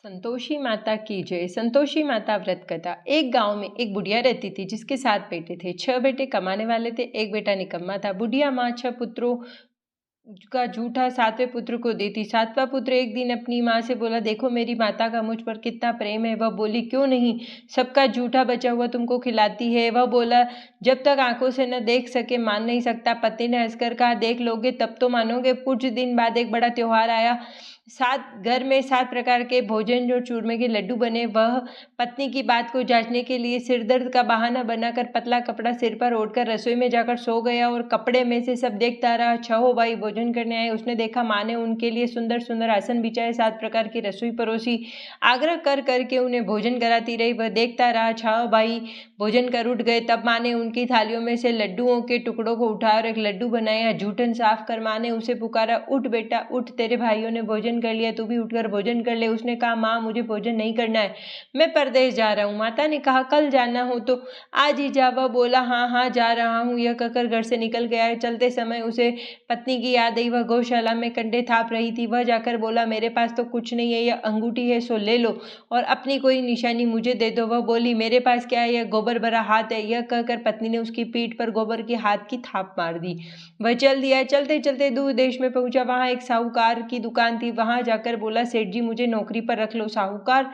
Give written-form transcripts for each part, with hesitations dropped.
संतोषी माता की जय। संतोषी माता व्रत कथा। एक गांव में एक बुढ़िया रहती थी जिसके 7 बेटे थे। 6 बेटे कमाने वाले थे, एक बेटा निकम्मा था। बुढ़िया माँ 6 पुत्रों का जूठा 7वें पुत्र को देती। 7वां पुत्र एक दिन अपनी माँ से बोला, देखो मेरी माता का मुझ पर कितना प्रेम है। वह बोली, क्यों नहीं, सबका जूठा बचा हुआ तुमको खिलाती है। वह बोला, जब तक आंखों से न देख सके मान नहीं सकता। पति ने हंसकर कहा, देख लोगे तब तो मानोगे। कुछ दिन बाद एक बड़ा त्योहार आया। घर में 7 प्रकार के भोजन जो चूरमे के लड्डू बने। वह पत्नी की बात को जांचने के लिए सिरदर्द का बहाना बनाकर पतला कपड़ा सिर पर ओढ़कर रसोई में जाकर सो गया और कपड़े में से सब देखता रहा। 6 भाई भोजन करने आए। उसने देखा माँ ने उनके लिए सुंदर सुंदर आसन बिछाए, 7 प्रकार की रसोई परोसी, आग्रह कर करके उन्हें भोजन कराती रही। वह देखता रहा। 6 भाई भोजन कर उठ गए। तब माँ ने उनकी थालियों में से लड्डुओं के टुकड़ों को उठाया और एक लड्डू बनाया। जूठन साफ कर माँ ने उसे पुकारा, उठ बेटा उठ, तेरे भाइयों ने भोजन कर लिया, तू भी उठकर भोजन कर ले। उसने कहा, माँ मुझे भोजन नहीं करना है, मैं परदेश जा रहा हूँ। माता ने कहा, कल जाना हो तो आज ही जा। वह बोला, हाँ हाँ जा रहा हूँ। यह कहकर घर से निकल गया है। चलते समय उसे पत्नी की याद आई। वह गौशाला में कंडे थाप रही थी। वह जाकर बोला, मेरे पास तो कुछ नहीं है, यह अंगूठी है, सो ले लो और अपनी कोई निशानी मुझे दे दो। वह बोली, मेरे पास क्या है, यह गोबर भरा हाथ है। यह कहकर पत्नी ने उसकी पीठ पर गोबर की हाथ की थाप मार दी। वह चल दिया। चलते चलते दूर देश में पहुंचा। वहां एक साहूकार की दुकान थी। वहां जाकर बोला, सेठ जी मुझे नौकरी पर रख लो। साहूकार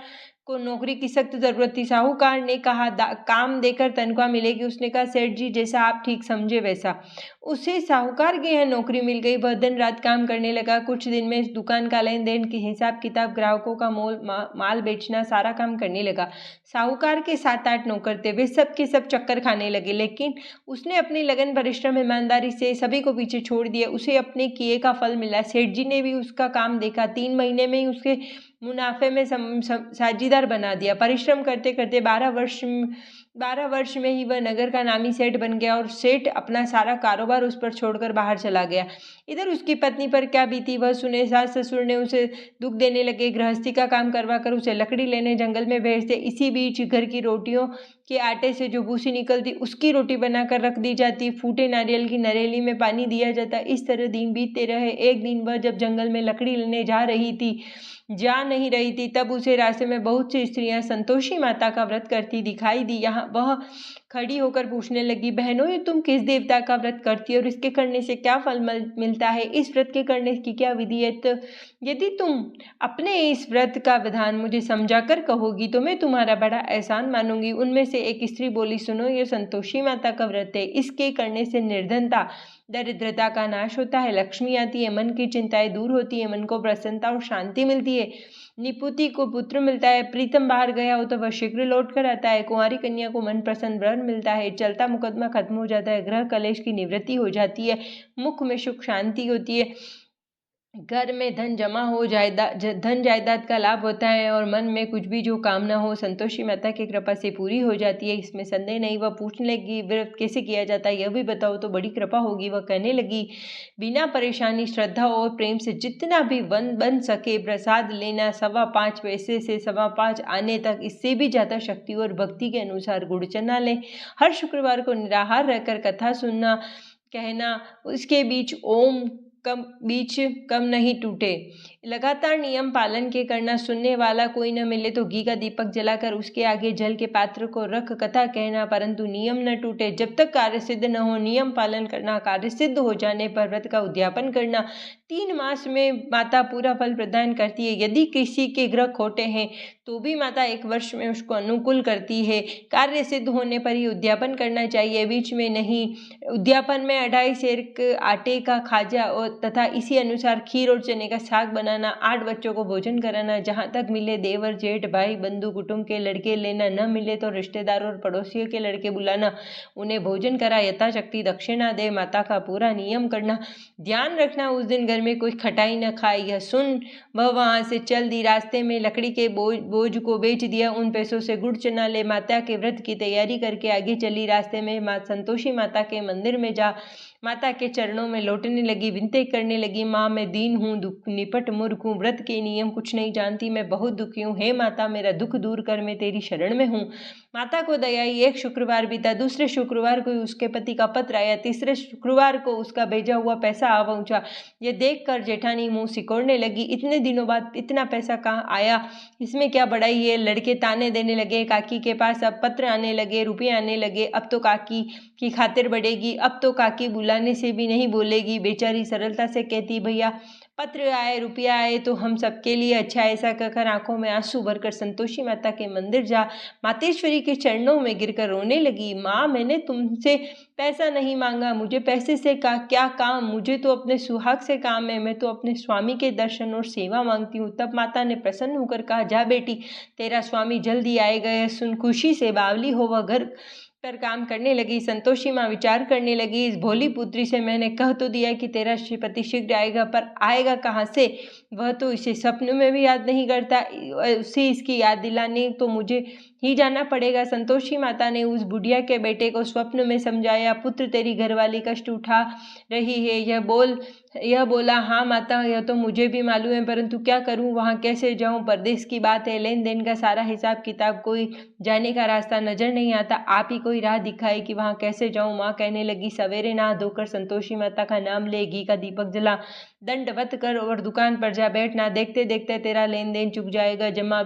को नौकरी की सख्त जरूरत थी। साहूकार ने कहा, काम देकर तनख्वाह मिलेगी। उसने कहा, सेठ जी जैसा आप ठीक समझे वैसा। उसे साहूकार के यहाँ नौकरी मिल गई। वह दिन रात काम करने लगा। कुछ दिन में इस दुकान का लेन देन की हिसाब किताब, ग्राहकों का माल बेचना, सारा काम करने लगा। साहूकार के 7-8 नौकर थे। वे सब के सब चक्कर खाने लगे, लेकिन उसने अपनी लगन, परिश्रम, ईमानदारी से सभी को पीछे छोड़ दिया। उसे अपने किए का फल मिला। सेठ जी ने भी उसका काम देखा। 3 महीने में ही उसके मुनाफे में साझीदार बना दिया। परिश्रम करते करते 12 वर्ष में ही वह नगर का नामी सेठ बन गया और सेठ अपना सारा कारोबार उस पर छोड़कर बाहर चला गया। इधर उसकी पत्नी पर क्या बीती वह सुने। सास ससुर ने उसे दुख देने लगे। गृहस्थी का काम करवा कर उसे लकड़ी लेने जंगल में भेजते। इसी बीच घर की रोटियों के आटे से जो भूसी निकलती उसकी रोटी बनाकर रख दी जाती। फूटे नारियल की नरेली में पानी दिया जाता। इस तरह दिन बीतते रहे। एक दिन वह जब जंगल में लकड़ी लेने जा नहीं रही थी, तब उसे रास्ते में बहुत सी स्त्रियां संतोषी माता का व्रत करती दिखाई दी। यहाँ वह खड़ी होकर पूछने लगी, बहनों ये तुम किस देवता का व्रत करती हो और इसके करने से क्या फल मिलता है, इस व्रत के करने की क्या विधि है। तो यदि तुम अपने इस व्रत का विधान मुझे समझाकर कहोगी तो मैं तुम्हारा बड़ा एहसान मानूंगी। उनमें से एक स्त्री बोली, सुनो यह संतोषी माता का व्रत है, इसके करने से निर्धनता, दरिद्रता का नाश होता है, लक्ष्मी आती है, मन की चिंताएं दूर होती है, मन को प्रसन्नता और शांति मिलती है, निपुति को पुत्र मिलता है, प्रीतम बाहर गया हो तो वह शीघ्र लौट कर आता है, कुंवारी कन्या को मन प्रसन्न वर मिलता है, चलता मुकदमा खत्म हो जाता है, ग्रह कलेश की निवृत्ति हो जाती है, मुख में सुख शांति होती है, घर में धन जमा हो धन जायदाद का लाभ होता है और मन में कुछ भी जो कामना हो संतोषी माता की कृपा से पूरी हो जाती है। इसमें संदेह नहीं। वह पूछने लगी, व्रत कैसे किया जाता है यह भी बताओ तो बड़ी कृपा होगी। वह कहने लगी, बिना परेशानी, श्रद्धा और प्रेम से जितना भी बन सके प्रसाद लेना, 5.25 पैसे से 5.25 आने तक, इससे भी ज़्यादा शक्ति और भक्ति के अनुसार गुड़ चना लें। हर शुक्रवार को निराहार रहकर कथा सुनना, कहना, उसके बीच कम नहीं टूटे। लगातार नियम पालन के करना। सुनने वाला कोई न मिले तो घी का दीपक जलाकर उसके आगे जल के पात्र को रख कथा कहना, परंतु नियम न टूटे। जब तक कार्य सिद्ध न हो नियम पालन करना। कार्य सिद्ध हो जाने पर व्रत का उद्यापन करना। 3 मास में माता पूरा फल प्रदान करती है। यदि किसी के ग्रह खोटे हैं तो भी माता 1 वर्ष में उसको अनुकूल करती है। कार्य सिद्ध होने पर ही उद्यापन करना चाहिए, बीच में नहीं। उद्यापन में 2.5 सेर आटे का खाजा और तथा इसी अनुसार खीर और चने का साग बनाना, 8 बच्चों को भोजन कराना, जहाँ तक मिले देवर जेठ भाई बंधु कुटुंब के लड़के लेना, न मिले तो रिश्तेदारों और पड़ोसियों के लड़के बुलाना, उन्हें भोजन करा, यथाशक्ति दक्षिणा दे, माता का पूरा नियम करना। ध्यान रखना उस दिन घर में कोई खटाई न खाए। यह सुन वह वहाँ से चल दी। रास्ते में लकड़ी के बोझ को बेच दिया। उन पैसों से गुड़ चना ले माता के व्रत की तैयारी करके आगे चली। रास्ते में संतोषी माता के मंदिर में जा माता के चरणों में लौटने लगी, विनती करने लगी, माँ मैं दीन हूँ, दुख निपट मूर्ख हूँ, व्रत के नियम कुछ नहीं जानती, मैं बहुत दुखी हूँ, हे माता मेरा दुख दूर कर, मैं तेरी शरण में हूँ। माता को दया आई। एक शुक्रवार बीता, दूसरे शुक्रवार को उसके पति का पत्र आया, तीसरे शुक्रवार को उसका भेजा हुआ पैसा आ पहुंचा। ये देखकर जेठानी मुंह सिकोड़ने लगी, इतने दिनों बाद इतना पैसा कहाँ आया, इसमें क्या बड़ाई है। लड़के ताने देने लगे, काकी के पास अब पत्र आने लगे, रुपये आने लगे, अब तो काकी की खातिर बढ़ेगी, अब तो काकी बुलाने से भी नहीं बोलेगी। बेचारी सरलता से कहती, भैया पत्र आए, रुपया आए तो हम सबके लिए अच्छा। ऐसा कहकर आंखों में आंसू भरकर संतोषी माता के मंदिर जा मातेश्वरी के चरणों में गिरकर रोने लगी। माँ मैंने तुमसे पैसा नहीं मांगा, मुझे पैसे से क्या काम, मुझे तो अपने सुहाग से काम है, मैं तो अपने स्वामी के दर्शन और सेवा मांगती हूँ। तब माता ने प्रसन्न होकर कहा, जा बेटी तेरा स्वामी जल्दी आएगा। सुन खुशी से बावली हो वह घर पर काम करने लगी। संतोषी माँ विचार करने लगी, इस भोली पुत्री से मैंने कह तो दिया कि तेरा पति शीघ्र आएगा, पर आएगा कहाँ से, वह तो इसे सपने में भी याद नहीं करता, उसे इसकी याद दिलाने तो मुझे ही जाना पड़ेगा। संतोषी माता ने उस बुढ़िया के बेटे को स्वप्न में समझाया, पुत्र तेरी घरवाली कष्ट उठा रही है, यह बोला, हाँ माता यह तो मुझे भी मालूम है, परंतु क्या करूं, वहाँ कैसे जाऊं, परदेश की बात है, लेन देन का सारा हिसाब किताब, कोई जाने का रास्ता नजर नहीं आता, आप ही कोई राह दिखाए कि वहाँ कैसे जाऊं। माँ कहने लगी, सवेरे नहा धोकर संतोषी माता का नाम ले, घी का दीपक जला, दंडवत कर और दुकान पर जा बैठना, देखते देखते तेरा लेन देन चुक जाएगा, जमा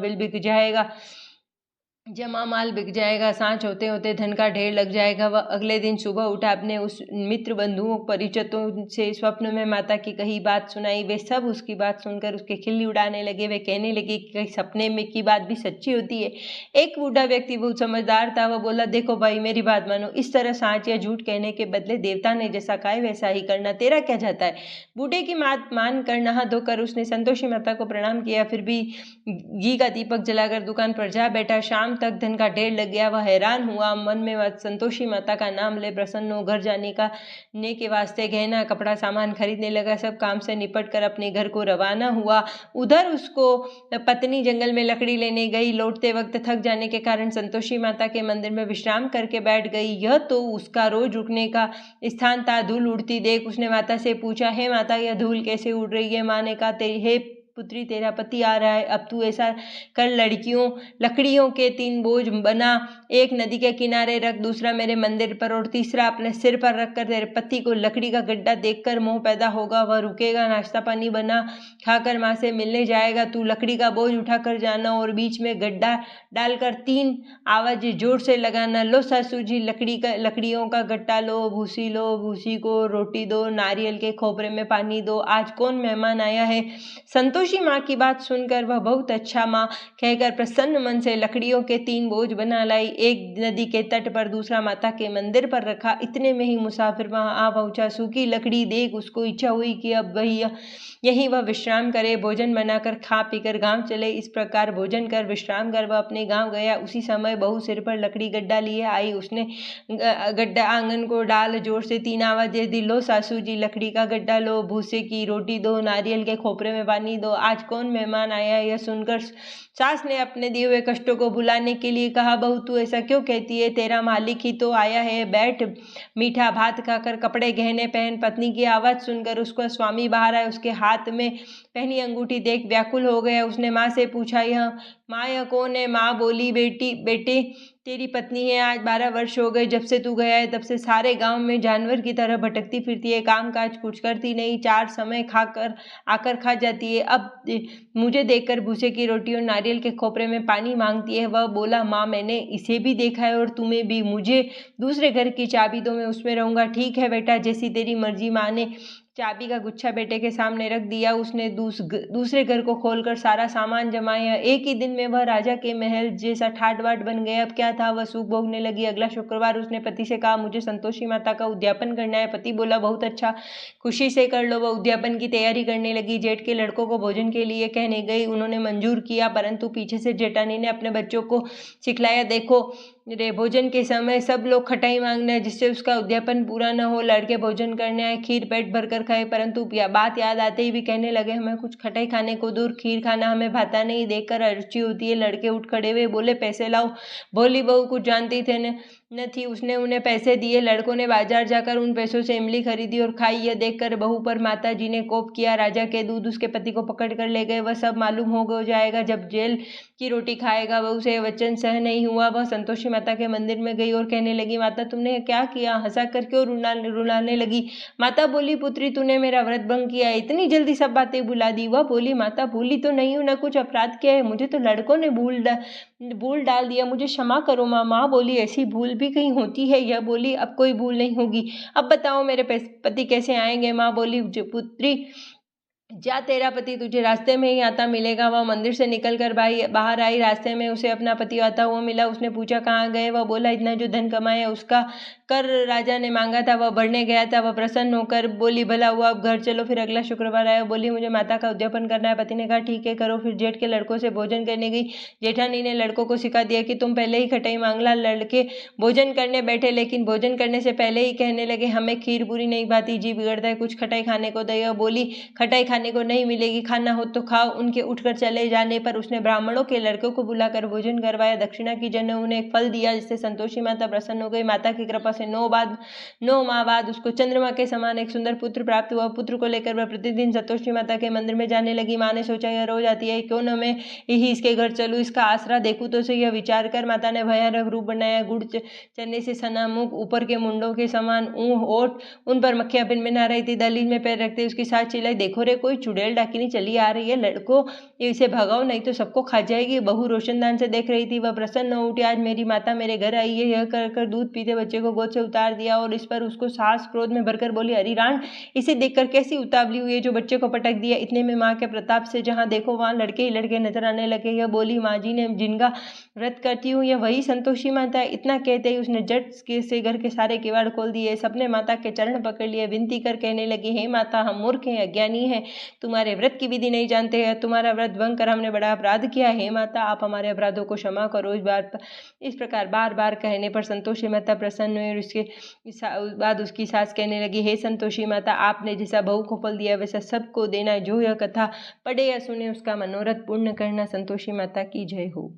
माल बिक जाएगा, सांच होते होते धन का ढेर लग जाएगा। वह अगले दिन सुबह उठा, अपने उस मित्र बंधुओं परिचितों से स्वप्न में माता की कही बात सुनाई। वे सब उसकी बात सुनकर उसके खिल्ली उड़ाने लगे। वे कहने लगे कि सपने में की बात भी सच्ची होती है। एक बूढ़ा व्यक्ति बहुत समझदार था, वह बोला, देखो भाई मेरी बात मानो, इस तरह सांच या झूठ कहने के बदले देवता ने जैसा कहा है वैसा ही करना, तेरा क्या जाता है। बूढ़े की बात मान कर नहा धोकर उसने संतोषी माता को प्रणाम किया, फिर भी घी का दीपक जलाकर दुकान पर जा बैठा। शाम तक धन का ढेर लग गया। वह हैरान हुआ, मन में वह संतोषी माता का नाम ले प्रसन्न हो घर जाने के वास्ते गहना कपड़ा सामान खरीदने लगा। सब काम से निपट कर अपने घर को रवाना हुआ। उधर उसको पत्नी जंगल में लकड़ी लेने गई। लौटते वक्त थक जाने के कारण संतोषी माता के मंदिर में विश्राम करके बैठ गई। यह तो उसका रोज रुकने का स्थान था। धूल उड़ती देख उसने माता से पूछा, हे माता यह धूल कैसे उड़ रही है। माँ ने कहा, हे पुत्री तेरा पति आ रहा है, अब तू ऐसा कर, लकड़ियों के 3 बोझ बना, एक नदी के किनारे रख, दूसरा मेरे मंदिर पर और तीसरा अपने सिर पर रख कर तेरे पति को लकड़ी का गड्ढा देखकर मोह पैदा होगा, वह रुकेगा, नाश्ता पानी बना खाकर माँ से मिलने जाएगा। तू लकड़ी का बोझ उठा कर जाना और बीच में गड्ढा डालकर 3 आवाज़ें जोर से लगाना, लो सासू जी लकड़ियों का गट्टा लो, भूसी को रोटी दो, नारियल के खोपरे में पानी दो, आज कौन मेहमान आया है। संतोषी माँ की बात सुनकर वह बहुत अच्छा माँ कहकर प्रसन्न मन से लकड़ियों के 3 बोझ बना लाई। एक नदी के तट पर, दूसरा माता के मंदिर पर रखा। इतने में ही मुसाफिर वहां आ पहुंचा। सूखी लकड़ी देख उसको इच्छा हुई कि अब यही वह विश्राम करे। भोजन बनाकर खा पीकर गांव चले। इस प्रकार भोजन कर विश्राम कर वह अपने गांव गया। उसी समय बहू सिर पर लकड़ी गड्ढा लिए आई। उसने गड्ढा आंगन को डाल जोर से 3 आवाजें दी, लो सासू जी लकड़ी का गड्ढा लो, भूसे की रोटी दो, नारियल के खोपरे में पानी दो, आज कौन मेहमान आया। यह सुनकर सास ने अपने दिए हुए कष्टों को भुलाने के लिए कहा, बहू तू ऐसा क्यों कहती है, तेरा मालिक ही तो आया है, बैठ मीठा भात खाकर कपड़े गहने पहन। पत्नी की आवाज़ सुनकर उसका स्वामी बाहर आया। उसके हाथ में पहनी अंगूठी देख व्याकुल हो गया। उसने माँ से पूछा, यह कौन है। माँ बोली, बेटे तेरी पत्नी है। आज 12 वर्ष हो गए जब से तू गया है, तब से सारे गांव में जानवर की तरह भटकती फिरती है, काम काज कुछ करती नहीं, 4 समय आकर खा जाती है। अब मुझे देखकर भूसे की रोटी और नारियल के खोपरे में पानी मांगती है। वह बोला, माँ मैंने इसे भी देखा है और तुम्हें भी, मुझे दूसरे घर की चाबी दो, मैं उसमें रहूंगा। ठीक है बेटा, जैसी तेरी मर्जी। माँ ने चाबी का गुच्छा बेटे के सामने रख दिया। उसने दूसरे घर को खोलकर सारा सामान जमाया। एक ही दिन में वह राजा के महल जैसा ठाट बाट बन गया। अब क्या था, वह सुख भोगने लगी। अगला शुक्रवार उसने पति से कहा, मुझे संतोषी माता का उद्यापन करना है। पति बोला, बहुत अच्छा, खुशी से कर लो। वह उद्यापन की तैयारी करने लगी। जेठ के लड़कों को भोजन के लिए कहने गई। उन्होंने मंजूर किया, परंतु पीछे से जेठानी ने अपने बच्चों को सिखलाया, देखो रे भोजन के समय सब लोग खटाई मांगना है, जिससे उसका उद्यापन पूरा न हो। लड़के भोजन करने आए, खीर पेट भरकर खाए, परंतु बात याद आते ही भी कहने लगे, हमें कुछ खटाई खाने को दूर खीर खाना हमें भाता नहीं, देखकर अरुचि होती है। लड़के उठ खड़े हुए बोले, पैसे लाओ। भोली बहू कुछ जानती थे न न थी। उसने उन्हें पैसे दिए। लड़कों ने बाजार जाकर उन पैसों से इमली खरीदी और खाई। यह देखकर बहू पर माता जी ने कोप किया। राजा के दूध उसके पति को पकड़ कर ले गए। वह सब मालूम हो जाएगा। जब जेल की रोटी खाएगा। वह उसे वचन सह नहीं हुआ। वह संतोषी माता के मंदिर में गई और कहने लगी, माता तुमने क्या किया? हंसा कर क्यों रुलाने लगी? माता बोली, पुत्री तूने मेरा व्रत भंग किया, इतनी जल्दी सब बातें भुला दी। वह बोली, माता भूली तो नहीं हूँ, न कुछ अपराध किया है, मुझे तो लड़कों ने भूल डाल दिया, मुझे क्षमा करो माँ। माँ बोली, ऐसी भूल भी कहीं होती है? यह बोली, अब कोई भूल नहीं होगी। अब बताओ मेरे पति कैसे आएंगे? माँ बोली, पुत्री जा, तेरा पति तुझे रास्ते में ही आता मिलेगा। वह मंदिर से निकल कर बाहर आई। रास्ते में उसे अपना पति आता हुआ मिला। उसने पूछा, कहाँ गए? वह बोला, इतना जो धन कमाया उसका कर राजा ने मांगा था, वह भरने गया था। वह प्रसन्न होकर बोली, भला हुआ, अब घर चलो। फिर अगला शुक्रवार आया। बोली, मुझे माता का उद्यापन करना है। पति ने कहा, ठीक है करो। फिर जेठ के लड़कों से भोजन करने गई। जेठानी ने लड़कों को सिखा दिया कि तुम पहले ही खटाई मांग ला। लड़के भोजन करने बैठे, लेकिन भोजन करने से पहले ही कहने लगे, हमें खीर पूरी नहीं भाती, जी बिगड़ता है, कुछ खटाई खाने को दे। बोली, खटाई खाने को नहीं मिलेगी, खाना हो तो खाओ। उनके उठकर चले जाने पर उसने ब्राह्मणों के लड़कों को बुलाकर भोजन करवाया। दक्षिणा की जन ने उन्हें एक फल दिया, जिससे संतोषी माता प्रसन्न हो गई। माता की कृपा से 9 माह बाद उसको चंद्रमा के समान एक सुंदर पुत्र प्राप्त हुआ। पुत्र को लेकर वह प्रतिदिन संतोषी माता के मंदिर में जाने लगी। माँ ने सोचा, यह रोज आती है, क्यों न मैं ही इसके घर चलूँ, इसका आसरा देखूँ तो सही। यह विचार कर माता ने भयानक रूप बनाया। गुड़ चने से सना मुख, ऊपर के मुंडों के समान ऊँह ओठ, उन पर मक्खियां भिनभिना रही थी। दहलीज में पैर रखते उसकी सास चिल्लाई, देखो रे, कोई चुड़ैल डाकिनी चली आ रही है, लड़को इसे भगाओ नहीं तो सबको खा जाएगी। बहू रोशनदान से देख रही थी। वह प्रसन्न हो उठी, आज मेरी माता मेरे घर आई है। यह कर दूध पीते बच्चे को गोद से उतार दिया और इस पर उसको सास क्रोध में भरकर बोली, अरिराण, इसे देखकर कैसी उतावली हुई है जो बच्चे को पटक दिया। इतने में माँ के प्रताप से जहाँ देखो वहाँ लड़के ही लड़के नजर आने लगे। यह बोली, माँ जी ने जिनका व्रत करती हूँ यह वही संतोषी माता है। इतना कहते ही उसने झट से घर के सारे किवाड़ खोल दिए। सबने माता के चरण पकड़ लिए। विनती कर कहने लगी, हे माता, हम मूर्ख हैं, अज्ञानी हैं, तुम्हारे व्रत की विधि नहीं जानते हैं। तुम्हारा व्रत भंग कर हमने बड़ा अपराध किया। हे माता, आप हमारे अपराधों को क्षमा करो। इस प्रकार बार बार कहने पर संतोषी माता प्रसन्न हुई और उसके बाद उसकी सास कहने लगी, हे संतोषी माता, आपने जैसा बहू को फल दिया वैसा सबको देना। जो यह कथा पढ़े या सुने उसका मनोरथ पूर्ण करना। संतोषी माता की जय हो।